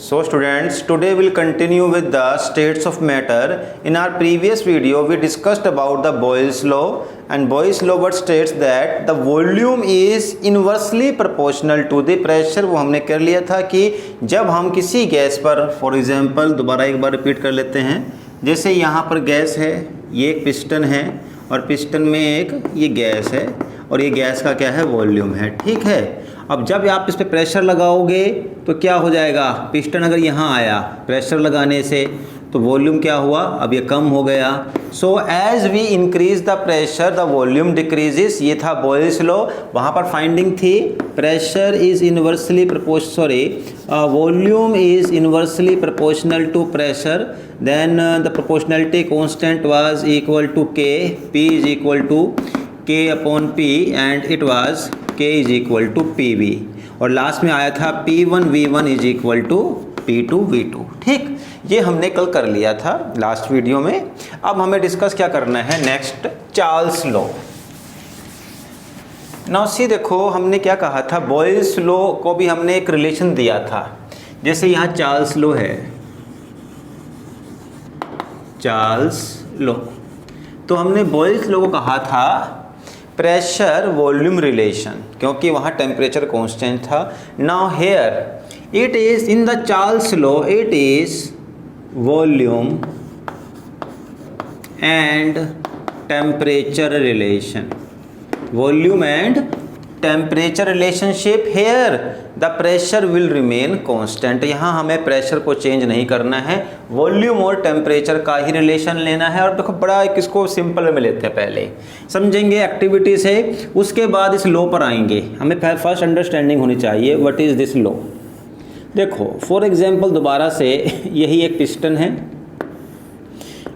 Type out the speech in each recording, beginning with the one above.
So students, today we'll continue with the states of matter. In our previous video, we discussed about the Boyle's law, and Boyle's law what states that the volume is inversely proportional to the pressure. वो हमने कर लिया था कि जब हम किसी gas पर, फॉर एग्जाम्पल दोबारा एक बार रिपीट कर लेते हैं, जैसे यहाँ पर गैस है, ये एक पिस्टन है और पिस्टन में एक ये गैस है और ये गैस का क्या है, वॉल्यूम है, ठीक है। अब जब आप इस पर प्रेशर लगाओगे तो क्या हो जाएगा, पिस्टन अगर यहाँ आया प्रेशर लगाने से तो वॉल्यूम क्या हुआ, अब ये कम हो गया। So as we increase the pressure the volume decreases, ये था बॉयल्स लॉ। वहाँ पर फाइंडिंग थी pressure is inversely volume is inversely proportional to pressure, then the proportionality constant was equal to K, P is equal to K upon P and it was K is equal to P V, और last में आया था P1 V1 is equal to P2 V2, ठीक। ये हमने कल कर लिया था लास्ट वीडियो में। अब हमें डिस्कस क्या करना है next, Charles law. Now see देखो, हमने क्या कहा था, बॉयल्स लॉ को भी हमने एक रिलेशन दिया था। जैसे यहाँ चार्ल्स लॉ है, चार्ल्स लॉ, तो हमने बॉयल्स लॉ को कहा था प्रेशर वॉल्यूम रिलेशन, क्योंकि वहाँ टेम्परेचर कांस्टेंट था। Now here it is in the Charles law, it is volume and temperature relation, volume and temperature relationship. Here the pressure will remain constant, यहाँ हमें pressure को change नहीं करना है, volume और टेम्परेचर का ही रिलेशन लेना है। और देखो बड़ा किसको सिंपल में लेते हैं, पहले समझेंगे एक्टिविटी से, उसके बाद इस लॉ पर आएंगे। हमें फर्स्ट अंडरस्टैंडिंग होनी चाहिए व्हाट इज दिस लॉ। देखो फॉर एग्जांपल दोबारा से, यही एक पिस्टन है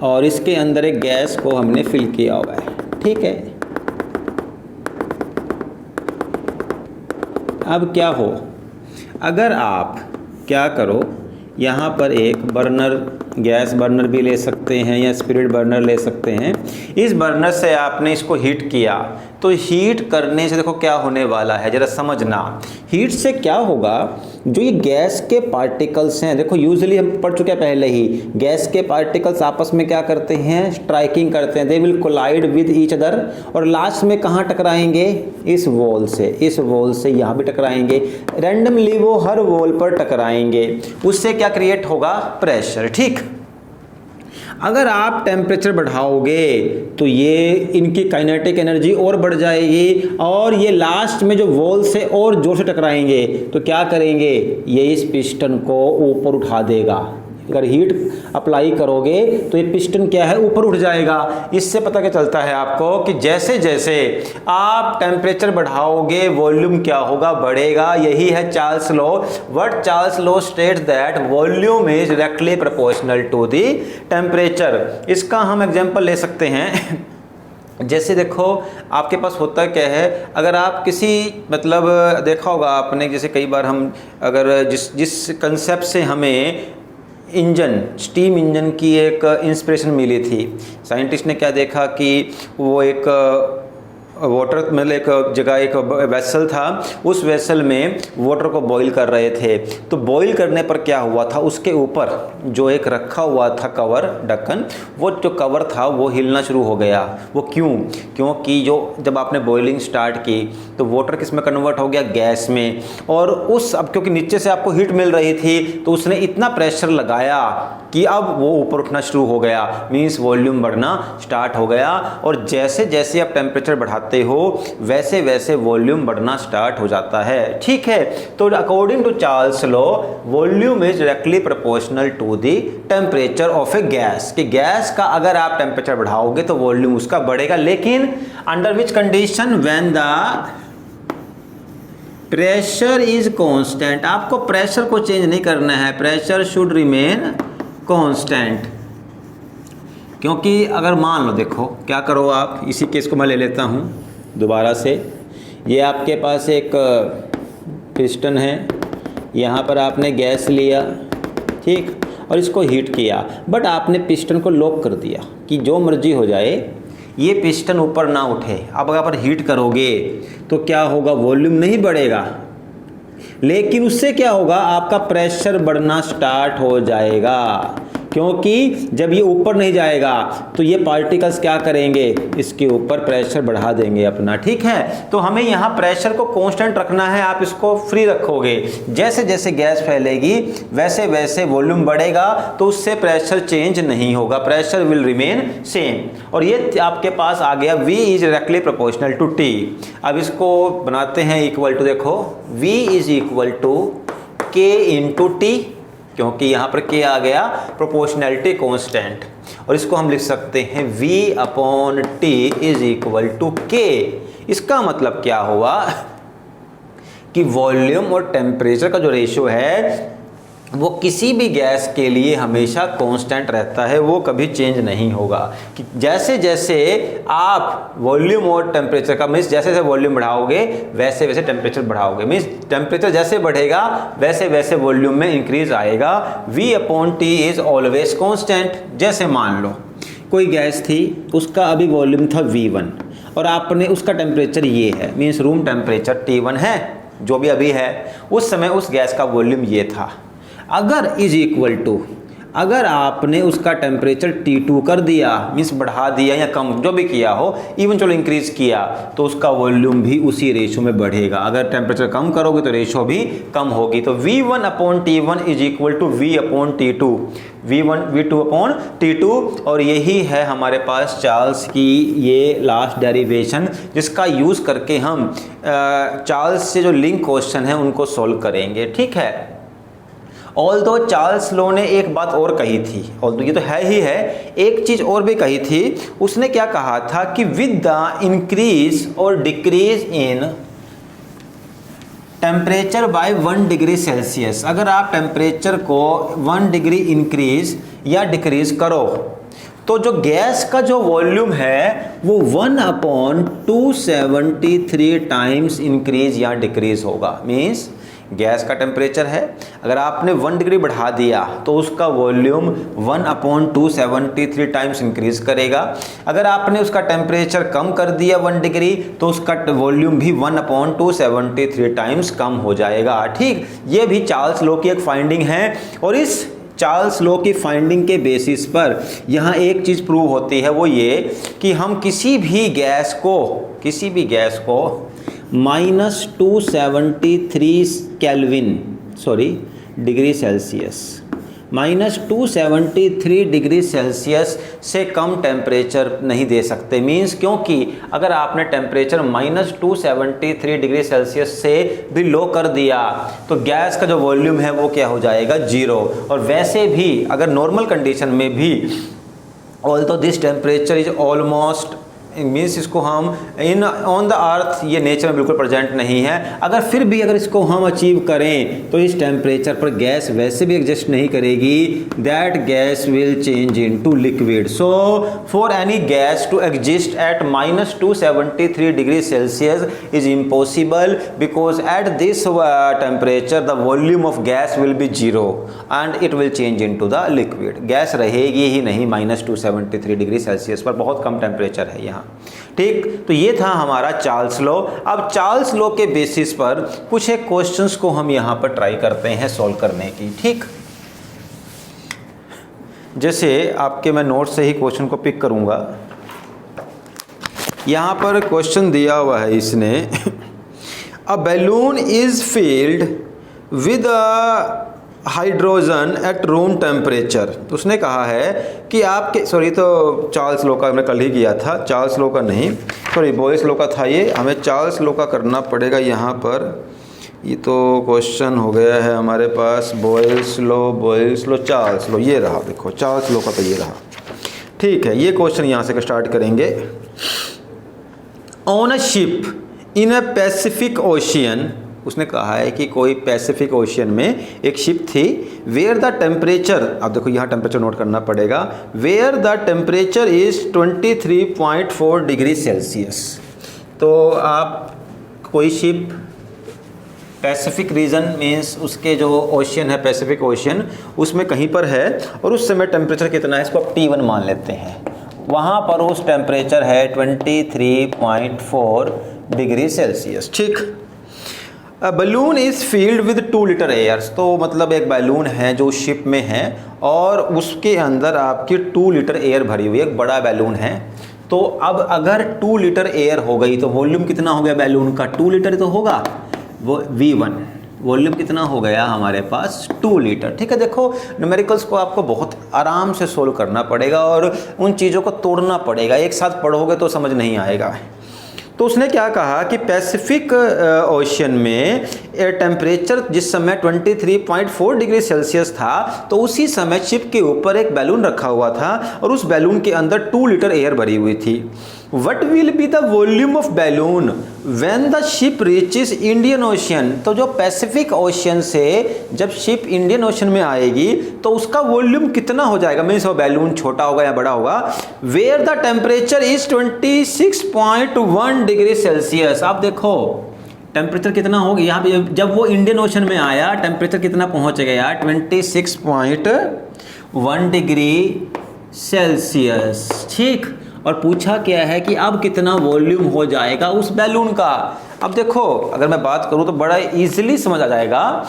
और इसके अंदर एक गैस को हमने फिल किया हुआ है, ठीक है। अब क्या हो, अगर आप क्या करो, यहाँ पर एक बर्नर, गैस बर्नर भी ले सकते हैं या स्पिरिट बर्नर ले सकते हैं। इस बर्नर से आपने इसको हीट किया, तो हीट करने से देखो क्या होने वाला है, ज़रा समझना। हीट से क्या होगा, जो ये गैस के पार्टिकल्स हैं, देखो यूजुअली हम पढ़ चुके हैं पहले ही, गैस के पार्टिकल्स आपस में क्या करते हैं, स्ट्राइकिंग करते हैं, they will collide with each other, और लास्ट में कहाँ टकराएंगे, इस वॉल से, इस वॉल से यहाँ भी टकराएंगे, रैंडमली वो हर वॉल पर टकराएंगे। उससे क्या क्रिएट होगा, प्रेशर, ठीक। अगर आप टेम्परेचर बढ़ाओगे तो ये इनकी काइनेटिक एनर्जी और बढ़ जाएगी और ये लास्ट में जो वॉल से और जोर से टकराएंगे तो क्या करेंगे, ये इस पिस्टन को ऊपर उठा देगा। अगर हीट अप्लाई करोगे तो ये पिस्टन क्या है, ऊपर उठ जाएगा। इससे पता क्या चलता है आपको कि जैसे जैसे आप टेम्परेचर बढ़ाओगे वॉल्यूम क्या होगा, बढ़ेगा। यही है Charles law. What Charles law states that volume is directly proportional to the temperature. इसका हम एग्जांपल ले सकते हैं। जैसे देखो आपके पास होता क्या है, अगर आप किसी मतलब देखा होगा आपने, जैसे कई बार हम अगर जिस कंसेप्ट से हमें इंजन, स्टीम इंजन की एक इंस्पिरेशन मिली थी, साइंटिस्ट ने क्या देखा कि वो एक वाटर मतलब एक जगह एक वेसल था, उस वेसल में वाटर को बॉईल कर रहे थे। तो बॉईल करने पर क्या हुआ था, उसके ऊपर जो एक रखा हुआ था कवर, ढक्कन, वो जो कवर था वो हिलना शुरू हो गया। वो क्यों, क्योंकि जो जब आपने बॉइलिंग स्टार्ट की तो वाटर किस में कन्वर्ट हो गया, गैस में। और उस अब क्योंकि नीचे से आपको हीट मिल रही थी तो उसने इतना प्रेशर लगाया कि अब वो ऊपर उठना शुरू हो गया, मीन्स वॉल्यूम बढ़ना स्टार्ट हो गया। और जैसे जैसे आप टेम्परेचर बढ़ाते हो वैसे वैसे वॉल्यूम बढ़ना स्टार्ट हो जाता है, ठीक है। तो according to Charles law volume is directly proportional to the temperature of a gas, कि गैस का अगर आप टेम्परेचर बढ़ाओगे तो वॉल्यूम उसका बढ़ेगा, लेकिन under which condition, when the pressure is constant. आपको प्रेशर को चेंज नहीं करना है, प्रेशर शुड रिमेन कांस्टेंट। क्योंकि अगर मान लो, देखो क्या करो आप, इसी केस को मैं ले लेता हूँ दोबारा से। ये आपके पास एक पिस्टन है, यहाँ पर आपने गैस लिया, ठीक, और इसको हीट किया, बट आपने पिस्टन को लॉक कर दिया कि जो मर्जी हो जाए ये पिस्टन ऊपर ना उठे। अब अगर हीट करोगे तो क्या होगा, वॉल्यूम नहीं बढ़ेगा, लेकिन उससे क्या होगा, आपका प्रेशर बढ़ना स्टार्ट हो जाएगा, क्योंकि जब ये ऊपर नहीं जाएगा तो ये पार्टिकल्स क्या करेंगे, इसके ऊपर प्रेशर बढ़ा देंगे अपना। ठीक है, तो हमें यहाँ प्रेशर को कांस्टेंट रखना है, आप इसको फ्री रखोगे, जैसे जैसे गैस फैलेगी वैसे वैसे वॉल्यूम बढ़ेगा, तो उससे प्रेशर चेंज नहीं होगा, प्रेशर विल रिमेन सेम। और ये आपके पास आ गया V is directly proportional to T। अब इसको बनाते हैं इक्वल टू, देखो V is equal to K into T, क्योंकि यहाँ पर K आ गया प्रोपोर्शनैलिटी कांस्टेंट, और इसको हम लिख सकते हैं V upon T is equal to K। इसका मतलब क्या हुआ कि वॉल्यूम और टेम्परेचर का जो रेशियो है वो किसी भी गैस के लिए हमेशा कांस्टेंट रहता है, वो कभी चेंज नहीं होगा। कि जैसे जैसे आप वॉल्यूम और टेम्परेचर का मीन्स जैसे जैसे वॉल्यूम बढ़ाओगे वैसे वैसे टेम्परेचर बढ़ाओगे, मीन्स टेम्परेचर जैसे बढ़ेगा वैसे वैसे वॉल्यूम में इंक्रीज आएगा। V upon T is always constant. जैसे मान लो कोई गैस थी, उसका अभी वॉल्यूम था V1 और आपने उसका टेम्परेचर ये है, मीन्स रूम टेम्परेचर T1 है जो भी अभी है, उस समय उस गैस का वॉल्यूम ये था। अगर इज इक्वल टू, अगर आपने उसका टेम्परेचर T2 कर दिया, मीन्स बढ़ा दिया या कम जो भी किया हो, इवन चलो इंक्रीज किया, तो उसका वॉल्यूम भी उसी रेशो में बढ़ेगा। अगर टेम्परेचर कम करोगे तो रेशो भी कम होगी। तो V1 upon T1 is equal to V upon T2, V2 upon T2। और यही है हमारे पास चार्ल्स की ये लास्ट डेरिवेशन, जिसका यूज़ करके हम चार्ल्स से जो लिंक क्वेश्चन है उनको सोल्व करेंगे। ठीक है, ऑल्दो चार्ल्स लॉ ने एक बात और कही थी, ऑल्दो ये तो है ही है, एक चीज़ और भी कही थी। उसने क्या कहा था कि विद द इंक्रीज और decrease in temperature by 1 degree Celsius, अगर आप टेम्परेचर को 1 डिग्री इंक्रीज या डिक्रीज करो तो जो गैस का जो वॉल्यूम है वो 1 अपॉन 273 टाइम्स इंक्रीज या डिक्रीज होगा। मीन्स गैस का टेम्परेचर है, अगर आपने 1 डिग्री बढ़ा दिया तो उसका वॉल्यूम 1 अपॉन 273 टाइम्स इंक्रीज करेगा। अगर आपने उसका टेम्परेचर कम कर दिया 1 डिग्री तो उसका वॉल्यूम भी 1 अपॉन 273 टाइम्स कम हो जाएगा। ठीक, ये भी चार्ल्स लॉ की एक फाइंडिंग है, और इस चार्ल्स लॉ की फाइंडिंग के बेसिस पर यहाँ एक चीज़ प्रूव होती है, वो ये कि हम किसी भी गैस को -273 डिग्री सेल्सियस, -273 डिग्री सेल्सियस से कम टेम्परेचर नहीं दे सकते। मीन्स क्योंकि अगर आपने टेम्परेचर -273 डिग्री सेल्सियस से भी लो कर दिया तो गैस का जो वॉल्यूम है वो क्या हो जाएगा, 0। और वैसे भी अगर नॉर्मल कंडीशन में भी although this temperature is almost, means इसको हम इन ऑन द अर्थ, ये नेचर में बिल्कुल प्रेजेंट नहीं है, अगर फिर भी अगर इसको हम अचीव करें तो इस टेम्परेचर पर गैस वैसे भी एग्जिस्ट नहीं करेगी, that gas will change into liquid. So for any gas to exist at -273 degree Celsius is impossible, because at this temperature the volume of gas will be 0 and it will change into the liquid. Gas रहेगी ही नहीं -273 degree Celsius पर, बहुत कम temperature है यहाँ। ठीक, तो ये था हमारा चार्ल्स लॉ। अब चार्ल्स लॉ के बेसिस पर कुछ एक क्वेश्चंस को हम यहाँ पर ट्राई करते हैं सॉल्व करने की। ठीक, जैसे आपके मैं नोट से ही क्वेश्चन को पिक करूँगा। यहाँ पर क्वेश्चन दिया हुआ है इसने, a balloon is filled with hydrogen at room temperature. तो उसने कहा है कि आपके, सॉरी तो चार्ल्स लॉ का हमने कल ही किया था, चार्ल्स लॉ का नहीं, सॉरी बॉयल्स लॉ का था ये, हमें चार्ल्स लॉ का करना पड़ेगा यहाँ पर। ये तो क्वेश्चन हो गया है हमारे पास बॉयल्स लॉ चार्ल्स लॉ, ये रहा, देखो चार्ल्स लॉ का तो ये रहा। ठीक है, ये क्वेश्चन यहाँ से स्टार्ट करेंगे। On a ship in a Pacific ocean, उसने कहा है कि कोई पैसिफिक ओशियन में एक शिप थी, वेयर द टेम्परेचर, अब देखो यहाँ टेम्परेचर नोट करना पड़ेगा, where the temperature is 23.4 degree Celsius. तो आप कोई शिप पैसिफिक रीजन मीन्स उसके जो ओशियन है पैसिफिक ओशियन उसमें कहीं पर है, और उस समय टेम्परेचर कितना है इसको आप T1 मान लेते हैं, वहाँ पर उस टेम्परेचर है 23.4 डिग्री सेल्सियस। ठीक, balloon is filled with 2 litre airs, तो मतलब एक बैलून है जो शिप में है और उसके अंदर आपकी 2 लीटर एयर भरी हुई है, एक बड़ा बैलून है। तो अब अगर 2 लीटर एयर हो गई तो वॉल्यूम कितना हो गया बैलून का? 2 लीटर तो होगा, वो V1 वॉल्यूम कितना हो गया हमारे पास? 2 लीटर। ठीक है, देखो न्यूमेरिकल्स को आपको बहुत आराम से सोल्व करना पड़ेगा और उन चीज़ों को तोड़ना पड़ेगा, एक साथ पढ़ोगे तो समझ नहीं आएगा। तो उसने क्या कहा कि पैसिफिक ओशन में टेम्परेचर जिस समय 23.4 डिग्री सेल्सियस था, तो उसी समय शिप के ऊपर एक बैलून रखा हुआ था और उस बैलून के अंदर 2 लीटर एयर भरी हुई थी। What will be the volume of balloon when the ship reaches Indian Ocean? तो जो पैसिफिक ओशियन से जब शिप इंडियन ओशन में आएगी तो उसका वॉल्यूम कितना हो जाएगा? मीन्स वो बैलून छोटा होगा या बड़ा होगा। Where the temperature is 26.1 degree Celsius. आप देखो टेम्परेचर कितना होगा यहाँ पे, जब वो इंडियन ओशन में आया टेम्परेचर कितना पहुँच गया? 26.1 डिग्री सेल्सियस। ठीक, और पूछा क्या है कि अब कितना वॉल्यूम हो जाएगा उस बैलून का। अब देखो अगर मैं बात करूं तो बड़ा इजीली समझ आ जाएगा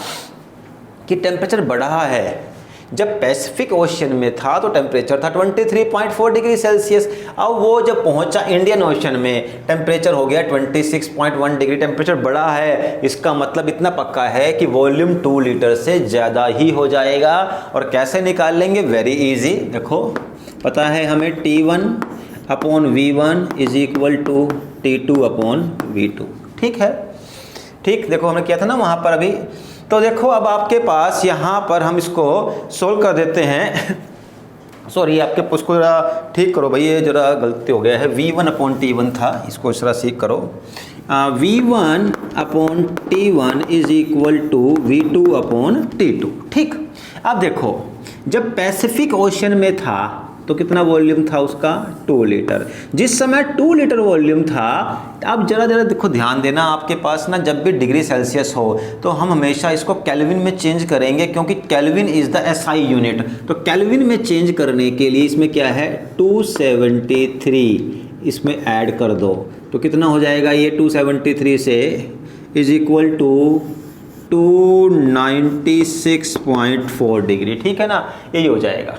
कि टेम्परेचर बढ़ा है। जब पैसिफिक ओशन में था तो टेम्परेचर था 23.4 डिग्री सेल्सियस, अब वो जब पहुंचा इंडियन ओशन में टेम्परेचर हो गया 26.1 डिग्री। टेम्परेचर बढ़ा है, इसका मतलब इतना पक्का है कि वॉल्यूम 2 लीटर से ज़्यादा ही हो जाएगा। और कैसे निकाल लेंगे? Very easy. देखो पता है हमें T1 upon V1 is equal to T2 upon V2। ठीक है, ठीक, देखो हमने किया था ना वहाँ पर अभी। तो देखो अब आपके पास यहाँ पर हम इसको सोल्व कर देते हैं। सॉरी, आपके उसको जरा ठीक करो भाई, ये जरा गलती हो गया है। V1 अपॉन T1 था, इसको जरा सीख करो। V1 upon T1 is equal to V2 upon T2। ठीक, अब देखो जब पैसिफिक ओशन में था तो कितना वॉल्यूम था उसका? 2 लीटर। जिस समय 2 लीटर वॉल्यूम था, अब जरा देखो ध्यान देना, आपके पास ना जब भी डिग्री सेल्सियस हो तो हम हमेशा इसको केल्विन में चेंज करेंगे, क्योंकि kelvin is the SI unit. तो केल्विन में चेंज करने के लिए इसमें क्या है? 273 इसमें ऐड कर दो तो कितना हो जाएगा ये? 273 से इज इक्वल टू 296.4 डिग्री। ठीक है ना, यही हो जाएगा।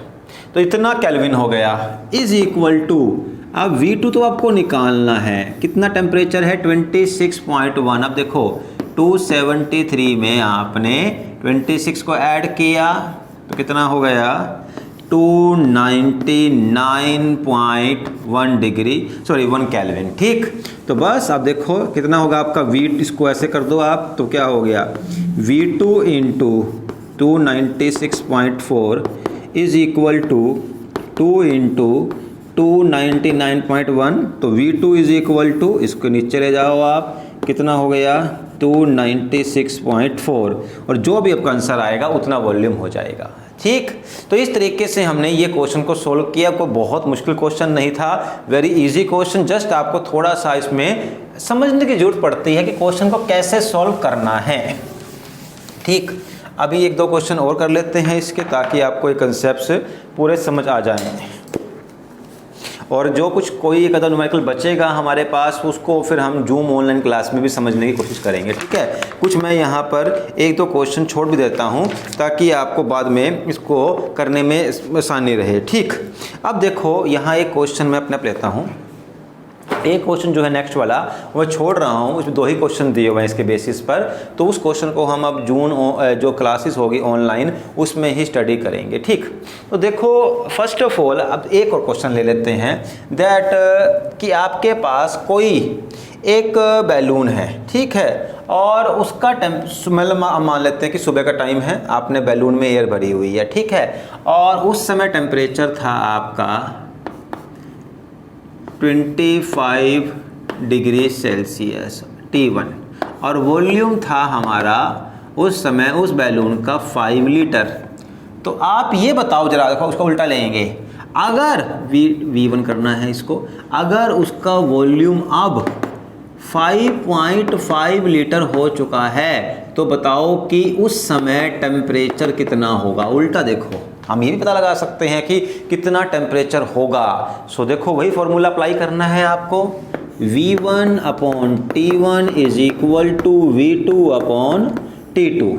तो इतना केल्विन हो गया इज इक्वल टू, अब V2 तो आपको निकालना है, कितना टेम्परेचर है? 26.1। अब देखो 273 में आपने 26 को ऐड किया तो कितना हो गया? 299.1 डिग्री, सॉरी 1 केल्विन। ठीक, तो बस अब देखो कितना होगा आपका V, इसको ऐसे कर दो आप तो क्या हो गया? V2 into 296.4 is equal to 2 into 299.1। तो V2 इज इक्वल टू, इसको नीचे ले जाओ आप, कितना हो गया? 296.4, और जो भी आपका आंसर आएगा उतना वॉल्यूम हो जाएगा। ठीक, तो इस तरीके से हमने ये क्वेश्चन को सोल्व किया। कोई बहुत मुश्किल क्वेश्चन नहीं था, वेरी इजी क्वेश्चन। जस्ट आपको थोड़ा सा इसमें समझने की जरूरत पड़ती है कि क्वेश्चन को कैसे सोल्व करना है। ठीक, अभी 1-2 क्वेश्चन और कर लेते हैं इसके, ताकि आपको ये कंसेप्ट्स पूरे समझ आ जाएंगे। और जो कुछ कोई एक आधा न्यूमेरिकल बचेगा हमारे पास, उसको फिर हम जूम ऑनलाइन क्लास में भी समझने की कोशिश करेंगे। ठीक है, कुछ मैं यहाँ पर 1-2 क्वेश्चन छोड़ भी देता हूँ ताकि आपको बाद में इसको करने में आसानी रहे। ठीक, अब देखो यहाँ एक क्वेश्चन मैं अपने लेता हूँ। एक क्वेश्चन जो है नेक्स्ट वाला वो छोड़ रहा हूँ, उसमें 2 ही क्वेश्चन दिए हुए हैं इसके बेसिस पर। तो उस क्वेश्चन को हम अब जून जो क्लासेस होगी ऑनलाइन उसमें ही स्टडी करेंगे। ठीक, तो देखो फर्स्ट ऑफ ऑल अब एक और क्वेश्चन ले लेते हैं दैट कि आपके पास कोई एक बैलून है, ठीक है, और उसका मतलब मान लेते हैं कि सुबह का टाइम है, आपने बैलून में एयर भरी हुई है, ठीक है, और उस समय टेम्परेचर था आपका 25 डिग्री सेल्सियस T1, और वॉल्यूम था हमारा उस समय उस बैलून का 5 लीटर। तो आप ये बताओ जरा, देखो उसका उल्टा लेंगे, अगर V1 करना है इसको, अगर उसका वॉल्यूम अब 5.5 लीटर हो चुका है तो बताओ कि उस समय टेम्परेचर कितना होगा। उल्टा देखो, हम ये भी पता लगा सकते हैं कि कितना टेम्परेचर होगा। सो देखो वही फॉर्मूला अप्लाई करना है आपको, V1 upon T1 is equal to V2 upon T2।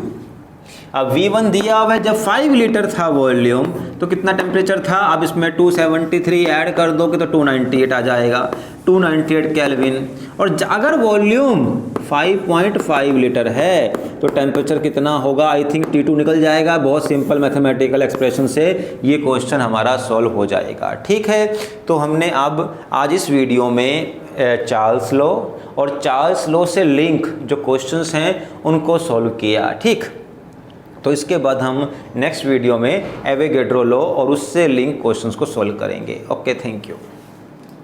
अब V1 दिया हुआ है, जब 5 लीटर था वॉल्यूम तो कितना टेम्परेचर था, अब इसमें 273 ऐड कर दोगे तो 298 आ जाएगा, 298 केल्विन। और अगर वॉल्यूम 5.5 लीटर है तो टेम्परेचर कितना होगा, आई थिंक T2 निकल जाएगा। बहुत सिंपल मैथमेटिकल एक्सप्रेशन से ये क्वेश्चन हमारा सॉल्व हो जाएगा। ठीक है, तो हमने अब आज इस वीडियो में चार्ल्स लॉ और चार्ल्स लॉ से लिंक जो क्वेश्चंस हैं उनको सॉल्व किया। ठीक, तो इसके बाद हम नेक्स्ट वीडियो में एवोगैड्रो लॉ और उससे लिंक क्वेश्चंस को सॉल्व करेंगे। Okay, thank you.